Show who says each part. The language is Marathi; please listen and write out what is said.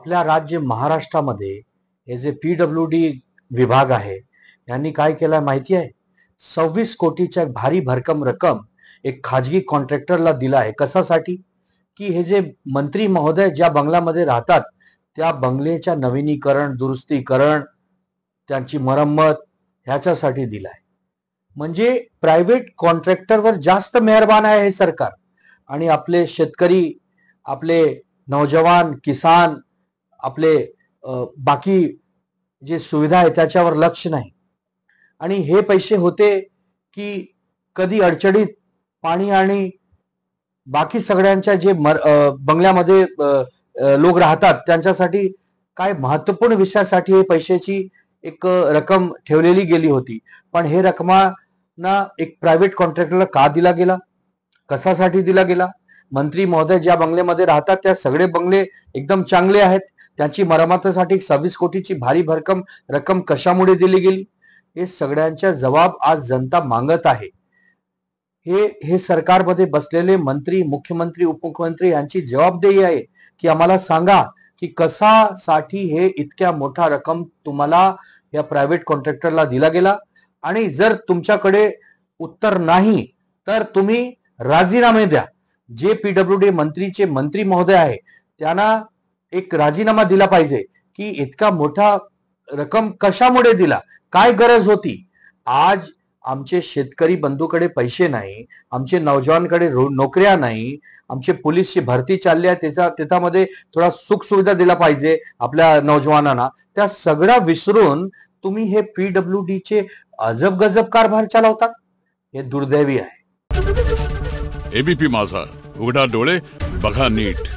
Speaker 1: आपल्या राज्य महाराष्ट्रामध्ये हे जे PWD विभाग आहे यांनी काय केलं माहिती आहे? 26 कोटीच्या भारी भरकम रक्कम एक खाजगी कॉन्ट्रॅक्टरला दिला आहे. कशासाठी? की हे जे मंत्री महोदय ज्या बंगल्यामध्ये राहतात त्या बंगल्याच्या नवीनीकरण, दुरुस्तीकरण, त्यांची मरम्मत ह्याच्यासाठी दिला आहे. म्हणजे प्रायव्हेट कॉन्ट्रॅक्टरवर जास्त मेहरबान आहे हे सरकार. आणि आपले शेतकरी, आपले नौजवान किसान, आपले बाकी जे सुविधा आहे त्याच्यावर लक्ष नाही. आणि हे पैसे होते की कधी अडचणीत पाणी आणि बाकी सगळ्यांच्या जे बंगल्यामध्ये लोक राहतात त्यांच्यासाठी काय महत्वपूर्ण विषयासाठी हे पैशाची एक रक्कम ठेवलेली गेली होती. पण हे रकमांना एक प्रायव्हेट कॉन्ट्रॅक्टरला का दिला गेला? कशासाठी दिला गेला? मंत्री महोदय ज्या बंगल्यामध्ये राहतात त्या सगळे बंगले एकदम चांगले आहेत, त्यांची मरम्मतीसाठी 26 कोटीची भारी भरकम रक्कम कशामुळे दिली गेली? हे सगळ्यांचा जबाब आज जनता मागत आहे. हे सरकारमध्ये बसलेले मंत्री, मुख्यमंत्री, उपमुख्यमंत्री यांची जबाबदारी आहे की आम्हाला सांगा की कशासाठी हे इतक्या मोठा रक्कम तुम्हाला या प्रायव्हेट कॉन्ट्रॅक्टरला दिला गेला. आणि जर तुमच्याकडे उत्तर नाही तर तुम्ही राजीनामे द्या. जे PWD मंत्रीचे मंत्री महोदय आहे त्यांना एक राजीनामा दिला पाहिजे की इतका मोठा रक्कम कशामुळे दिला, काय गरज होती? आज आमचे शेतकरी बंधूकडे पैसे नाही, आमचे नौजवानकडे नोकऱ्या नाही, आमचे पोलीसची भरती चालली आहे त्याच्यामध्ये थोडा सुख सुविधा दिला पाहिजे आपल्या नौजवानांना. त्या सगळ्या विसरून तुम्ही हे PWD चे अजब गजब कारभार चालवतात. हे दुर्दैवी आहे.
Speaker 2: ABP माझा, उघडा डोळे बघा नीट.